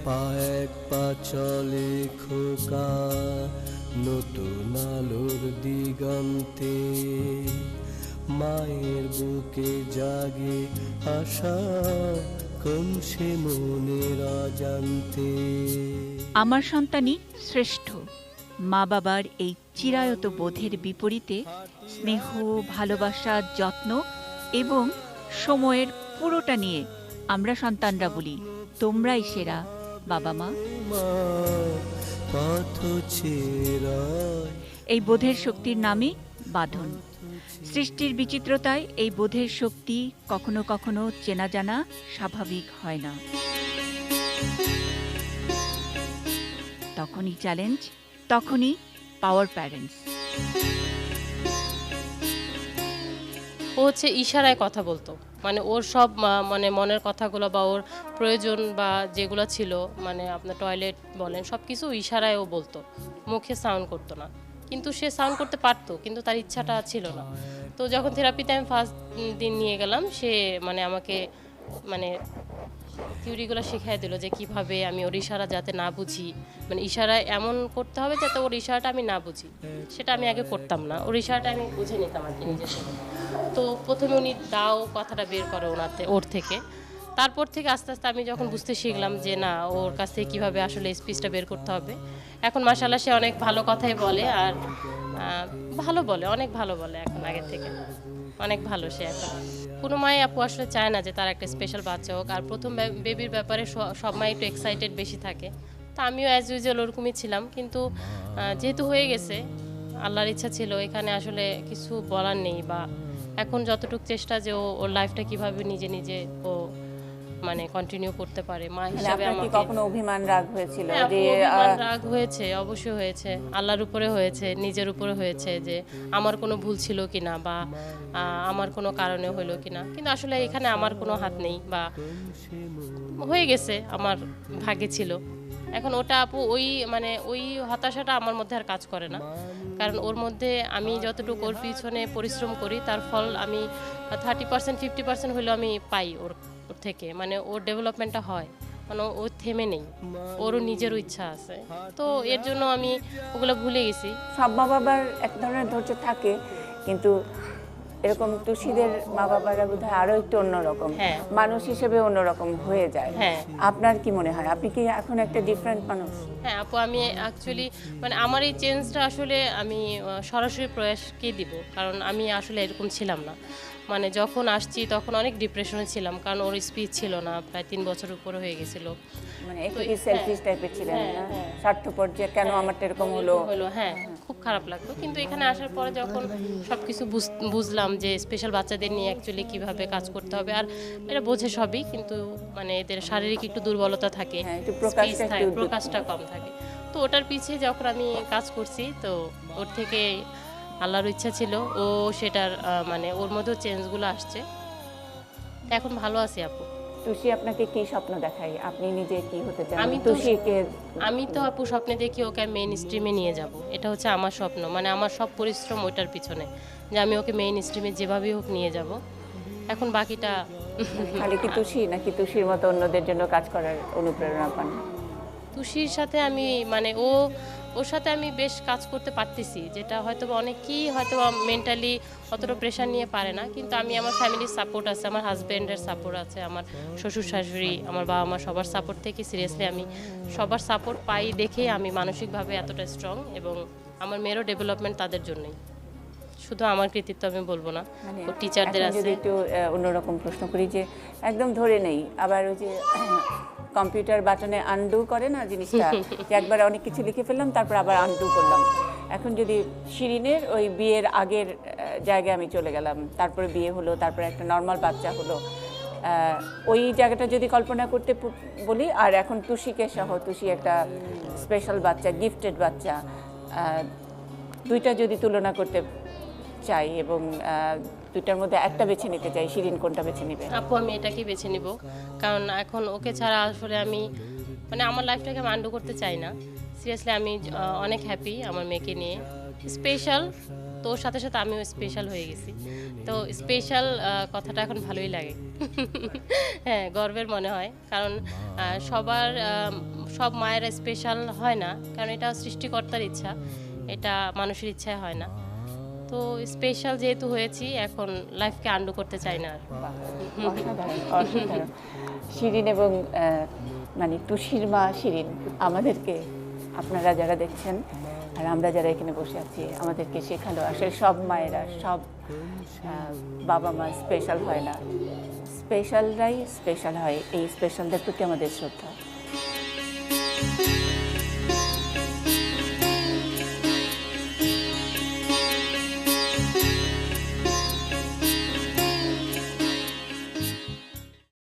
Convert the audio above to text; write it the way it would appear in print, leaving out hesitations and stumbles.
পা এক পা চলে খোকা নতুন আলোর দিগন্তে, মায়ের বুকে জাগে আশা কোন সে মনের অজান্তে। আমার সন্তানই শ্রেষ্ঠ। মা বাবার এই চিরায়ত বোধের বিপরীতে স্নেহ, ভালোবাসা, যত্ন এবং সময়ের পুরোটা নিয়ে আমরা সন্তানরা বলি তোমরাই সেরা বাবা মা। এই বোধের শক্তির নামে বাঁধন। সৃষ্টির বিচিত্রতায় এই বোধের শক্তি কখনো কখনো চেনা জানা স্বাভাবিক হয় না। তখনই চ্যালেঞ্জ, তখনই পাওয়ার প্যারেন্টস। ও হচ্ছে ইশারায় কথা বলতো, মানে ওর সব মানে মনের কথাগুলো বা ওর প্রয়োজন বা যেগুলো ছিল, মানে আপনার টয়লেট বলেন সব কিছু ইশারায় ও বলতো, মুখে সাউন্ড করতো না। কিন্তু সে সাউন্ড করতে পারতো, কিন্তু তার ইচ্ছাটা ছিল না। তো যখন থেরাপিতে আমি ফার্স্ট দিন নিয়ে গেলাম, সে মানে আমাকে মানে থিওরিগুলো শিখিয়ে দিল যে কিভাবে আমি ওর ইশারা যাতে না বুঝি, মানে ইশারা এমন করতে হবে যাতে ওর ইশারাটা আমি না বুঝি। সেটা আমি আগে করতাম না, ওর ইশারাটা আমি বুঝে নিতাম আর কি নিজের সাথে। তো প্রথমে উনি দাও কথাটা বের করে ওর থেকে, তারপর থেকে আস্তে আস্তে আমি যখন বুঝতে শিখলাম যে না, ওর কাছ থেকে কীভাবে আসলে স্পিচটা বের করতে হবে। এখন মাশাআল্লাহ সে অনেক ভালো কথাই বলে, আর ভালো বলে, অনেক ভালো বলে এখন আগের থেকে, অনেক ভালো সে এখন। কোনো মাই আপু আসলে চায় না যে তার একটা স্পেশাল বাচ্চা হোক, আর প্রথম বেবির ব্যাপারে সব মাই একটু এক্সাইটেড বেশি থাকে। তো আমিও অ্যাজ ইউজুয়াল ওরকমই ছিলাম, কিন্তু যেহেতু হয়ে গেছে, আল্লাহর ইচ্ছা ছিল, এখানে আসলে কিছু বলার নেই। বা এখন যতটুকু চেষ্টা যে ওর লাইফটা কিভাবে নিজে নিজে ও মানে কন্টিনিউ করতে পারে মা হিসেবে। আমাকে কখনো অভিমান রাগ হয়েছিল? যে রাগ হয়েছে, অবশ্যই হয়েছে, আল্লাহর উপরে হয়েছে, নিজের উপরে হয়েছে, যে আমার কোনো ভুল ছিল কিনা বা আমার কোনো কারণে হলো কিনা। কিন্তু আসলে এখানে আমার কোনো হাত নেই, বা হয়ে গেছে, আমার ভাগ্যে ছিল। এখন ওটা আপু ওই হতাশাটা আমার মধ্যে আর কাজ করে না, কারণ ওর মধ্যে আমি যতটুকু ওর পিছনে পরিশ্রম করি তার ফল আমি 30% 50% হলেও আমি পাই ওর থেকে, মানে ওর ডেভেলপমেন্টটা হয়, মানে ও থেমে নেই, ওরও নিজেরও ইচ্ছা আছে। তো এর জন্য আমি ওগুলো ভুলে গেছি। সব মা বাবার এক ধরনের ধৈর্য থাকে, কিন্তু এরকম তুষিদের মা বাবারা বোধহয় আরো একটু অন্যরকম, মানুষ হিসেবে অন্যরকম হয়ে যায়। আপনার কি মনে হয়, আপনি কি এখন একটা ডিফারেন্ট মানুষ? হ্যাঁ আপু, আমি অ্যাকচুয়ালি মানে আমার এই চেঞ্জটা আসলে আমি সরাসরি প্রয়াসকেই দিব, কারণ আমি আসলে এরকম ছিলাম না। মানে যখন আসছি তখন অনেক ডিপ্রেশনে ছিলাম, কারণ ওর স্পিচ ছিল না, প্রায় 3 বছর উপরে হয়ে গেছিল। মানে একটু সেলফিশ টাইপের ছিলেন না, স্বার্থপর, যে কেন আমারটা এরকম হলো। হ্যাঁ, খুব খারাপ লাগতো। কিন্তু এখানে আসার পরে যখন সবকিছু বুঝলাম যে স্পেশাল বাচ্চাদের নিয়ে অ্যাকচুয়ালি কিভাবে কাজ করতে হবে, আর এটা বোঝে সবই, কিন্তু মানে এদের শারীরিক একটু দুর্বলতা থাকে, প্রকাশটা কম থাকে। তো ওটার পিছিয়ে যখন আমি কাজ করছি, তো ওর থেকে আল্লাহর ইচ্ছা ছিল ও সেটার মানে ওর মধ্যেও চেঞ্জগুলো আসছে, এখন ভালো আছি আপু। তুষি আপনাকে কি স্বপ্ন দেখাই, আপনি নিজে কি হতে চান? আমি তো আপু স্বপ্নে দেখি ওকে মেইন স্ট্রিমে নিয়ে যাব, এটা হচ্ছে আমার স্বপ্ন। মানে আমার সব পরিশ্রম ওইটার পিছনে, যে আমি ওকে মেইন স্ট্রিমে যেভাবেই হোক নিয়ে যাব। এখন বাকিটা খালি কি তুষি, নাকি তুষির মতো অন্যদের জন্য কাজ করার অনুপ্রেরণা পান? তুষির সাথে আমি মানে ওর সাথে আমি বেশ কাজ করতে পারতেছি, যেটা হয়তো অনেকেই হয়তো মেন্টালি অতটা প্রেশার নিয়ে পারে না। কিন্তু আমি আমার ফ্যামিলির সাপোর্ট আছে, আমার হাজব্যান্ডের সাপোর্ট আছে, আমার শ্বশুর শাশুড়ি, আমার বাবা মা, সবার সাপোর্ট থেকে সিরিয়াসলি আমি সবার সাপোর্ট পাই দেখেই আমি মানসিকভাবে এতটা স্ট্রং, এবং আমার মেয়েরও ডেভেলপমেন্ট তাদের জন্যই, শুধু আমার কৃতিত্ব আমি বলবো না, ও টিচারদের আছে। যদি একটু অন্যরকম প্রশ্ন করি, যে একদম ধরে নেই, আবার ওই যে কম্পিউটার বাটনে আনডু করে না জিনিসটা, যে একবার অনেক কিছু লিখে ফেললাম তারপর আবার আনডু করলাম। এখন যদি শিরিনের ওই বিয়ের আগের জায়গায় আমি চলে গেলাম, তারপরে বিয়ে হলো, তারপরে একটা নর্মাল বাচ্চা হলো, ওই জায়গাটা যদি কল্পনা করতে বলি, আর এখন তুষিকে সহ, তুষি একটা স্পেশাল বাচ্চা, গিফটেড বাচ্চা, দুইটা যদি তুলনা করতে চাই এবং দুইটার মধ্যে একটা বেছে নিতে চাই, শিরিন কোনটা বেছে নেবে? আপু আমি এটাকেই বেছে নিব, কারণ এখন ওকে ছাড়া আসলে আমি মানে আমার লাইফটাকে আমি আন্ডু করতে চাই না। সিরিয়াসলি আমি অনেক হ্যাপি আমার মেয়েকে নিয়ে। স্পেশাল তো ওর সাথে সাথে আমিও স্পেশাল হয়ে গেছি। তো স্পেশাল কথাটা এখন ভালোই লাগে। হ্যাঁ, গর্বের মনে হয়, কারণ সব মায়েরা স্পেশাল হয় না, কারণ এটা সৃষ্টিকর্তার ইচ্ছা, এটা মানুষের ইচ্ছায় হয় না। তো স্পেশাল যেহেতু হয়েছি, এখন লাইফকে আন্ডু করতে চাই না আর। বাহ, অসাধারণ অসাধারণ। শিরিন এবং মানে টুসির মা শিরিন আমাদেরকে, আপনারা যারা দেখছেন আর আমরা যারা এখানে বসে আছি, আমাদেরকে শেখালো আসলে সব মায়েরা, সব বাবা মা স্পেশাল হয় না, স্পেশালরাই স্পেশাল হয়। এই স্পেশালদের প্রতি আমাদের শ্রদ্ধা।